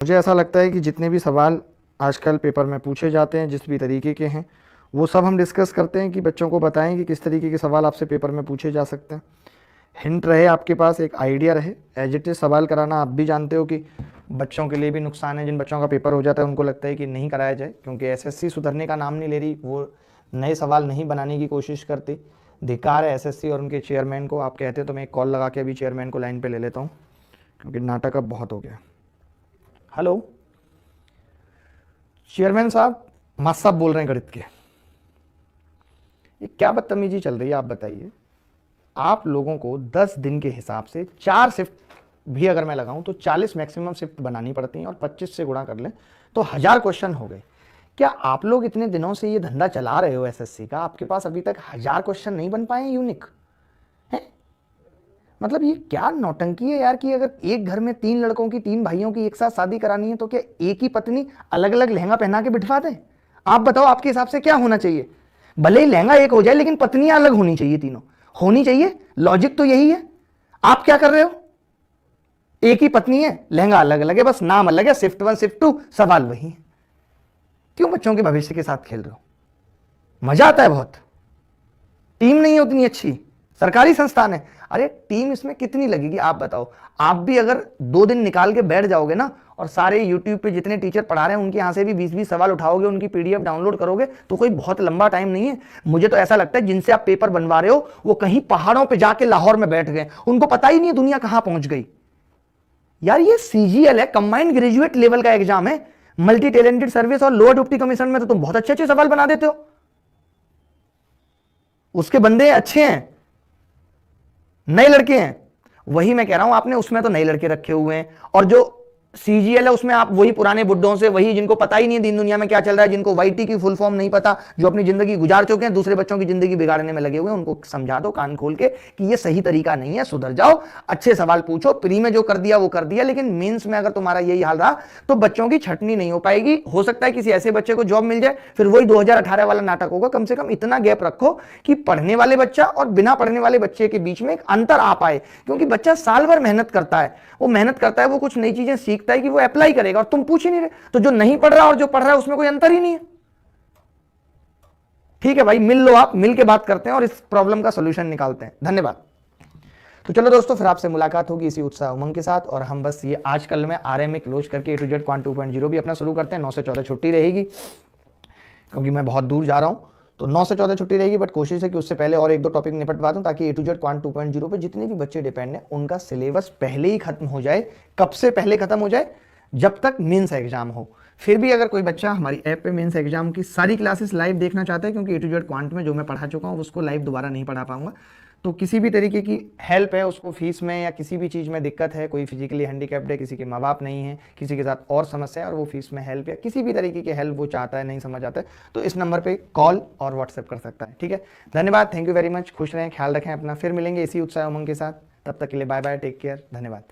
मुझे ऐसा लगता है कि जितने भी सवाल आजकल पेपर में पूछे जाते हैं जिस भी तरीके के हैं वो सब हम डिस्कस करते हैं कि बच्चों को बताएं कि किस तरीके के सवाल आपसे पेपर में पूछे जा सकते हैं। हिंट रहे आपके पास, एक आइडिया रहे। एज इट इज सवाल कराना आप भी जानते हो कि बच्चों के लिए भी नुकसान है। जिन बच्चों का पेपर हो जाता है उनको लगता है कि नहीं कराया जाए, क्योंकि एसएससी सुधरने का नाम नहीं ले रही, वो नए सवाल नहीं बनाने की कोशिश करती। धिक्कार है एसएससी और उनके चेयरमैन को। आप कहते तो मैं एक कॉल लगा के अभी चेयरमैन को लाइन पे ले लेता हूँ, क्योंकि नाटक अब बहुत हो गया। हेलो चेयरमैन साहब, मास्टर साहब बोल रहे हैं गणित के। ये क्या बदतमीजी चल रही है आप बताइए। आप लोगों को 10 दिन के हिसाब से 4 शिफ्ट भी अगर मैं लगाऊं तो 40 मैक्सिमम शिफ्ट बनानी पड़ती हैं, और 25 से गुणा कर लें तो 1000 क्वेश्चन हो गए। क्या आप लोग इतने दिनों से ये धंधा चला रहे हो एसएससी का, आपके पास अभी तक 1000 क्वेश्चन नहीं बन पाए यूनिक है? मतलब ये क्या नौटंकी है यार, कि अगर एक घर में 3 लड़कों की 3 भाइयों की एक साथ शादी करानी है तो क्या एक ही पत्नी अलग अलग लहंगा पहना के बिठवा दें? आप बताओ आपके हिसाब से क्या होना चाहिए? भले ही लहंगा एक हो जाए लेकिन पत्नियां अलग होनी चाहिए, तीनों होनी चाहिए। लॉजिक तो यही है। आप क्या कर रहे हो? एक ही पत्नी है, लहंगा अलग अलग है, बस नाम अलग है, शिफ्ट 1 शिफ्ट 2, सवाल वही है। क्यों बच्चों के भविष्य के साथ खेल रहे हो? मजा आता है बहुत। टीम नहीं है उतनी अच्छी, सरकारी संस्थान है। अरे टीम इसमें कितनी लगेगी आप बताओ। आप भी अगर 2 दिन निकाल के बैठ जाओगे ना और सारे यूट्यूब पे जितने टीचर पढ़ा रहे हैं उनके यहां से भी 20-20 सवाल उठाओगे, उनकी पीडीएफ डाउनलोड करोगे, तो कोई बहुत लंबा टाइम नहीं है। मुझे तो ऐसा लगता है जिनसे आप पेपर बनवा रहे हो वो कहीं पहाड़ों पर जाके लाहौर में बैठ गए, उनको पता ही नहीं है दुनिया कहां पहुंच गई। यार ये सीजीएल है, कंबाइंड ग्रेजुएट लेवल का एग्जाम है। मल्टी टैलेंटेड सर्विस और लोअर डिप्टी कमीशन में तो तुम बहुत अच्छे अच्छे सवाल बना देते हो। उसके बंदे अच्छे हैं, नए लड़के हैं। वही मैं कह रहा हूं, आपने उसमें तो नए लड़के रखे हुए हैं, और जो सीजीएल है उसमें आप वही पुराने बुड्ढों से, वही जिनको पता ही नहीं है दिन दुनिया में क्या चल रहा है, जिनको वाईटी की फुल फॉर्म नहीं पता, जो अपनी जिंदगी गुजार चुके हैं, दूसरे बच्चों की जिंदगी बिगाड़ने में लगे हुए हैं, उनको समझा दो कान खोल के कि ये सही तरीका नहीं है, सुधर जाओ, अच्छे सवाल पूछो। प्री में जो कर दिया वो कर दिया, लेकिन मेंस में अगर तुम्हारा यही हाल रहा तो बच्चों की छटनी नहीं हो पाएगी। हो सकता है किसी ऐसे बच्चे को जॉब मिल जाए, फिर वही 2018 वाला नाटक होगा। कम से कम इतना गैप रखो कि पढ़ने वाले बच्चा और बिना पढ़ने वाले बच्चे के बीच में एक अंतर आ पाए, क्योंकि बच्चा साल भर मेहनत करता है, वो मेहनत करता है, वो कुछ नई चीजें सीखता है कि वो अप्लाई करेगा, और तुम पूछ ही नहीं रहे। तो जो नहीं पढ़ रहा और जो पढ़ रहा है उसमें कोई अंतर ही नहीं है। ठीक है भाई, मिल लो, आप मिल के बात करते हैं और इस प्रॉब्लम का सॉल्यूशन निकालते हैं। धन्यवाद। तो चलो दोस्तों, फिर आपसे मुलाकात होगी इसी उत्साह उमंग के साथ, और हम बस ये आज कल में आरएमए क्लोज करके A to Z क्वांट 2.0 भी अपना शुरू करते हैं। 9 से 14 छुट्टी रहेगी, क्योंकि मैं बहुत दूर जा रहा हूं, तो 9 से 14 छुट्टी रहेगी। बट कोशिश है कि उससे पहले और 1-2 टॉपिक निपटवा दूं, ताकि A to Z क्वांट 2.0 पे जितने भी बच्चे डिपेंड हैं उनका सिलेबस पहले ही खत्म हो जाए। कब से पहले खत्म हो जाए? जब तक मेंस एग्जाम हो। फिर भी अगर कोई बच्चा हमारी ऐप पे मेंस एग्जाम की सारी क्लासेस लाइव देखना चाहता है, क्योंकि A to Z क्वांट में जो मैं पढ़ा चुका हूँ उसको लाइव दोबारा नहीं पढ़ा पाऊंगा, तो किसी भी तरीके की हेल्प है, उसको फीस में या किसी भी चीज़ में दिक्कत है, कोई फिजिकली हैंडीकैप्ड है, किसी के माँ बाप नहीं है, किसी के साथ और समस्या है और वो फीस में हेल्प या किसी भी तरीके की हेल्प वो चाहता है, नहीं समझ आता है, तो इस नंबर पे कॉल और व्हाट्सएप कर सकता है। ठीक है, धन्यवाद, थैंक यू वेरी मच। खुश रहें, ख्याल रखें अपना। फिर मिलेंगे इसी उत्साह उमंग के साथ। तब तक के लिए बाय बाय, टेक केयर, धन्यवाद।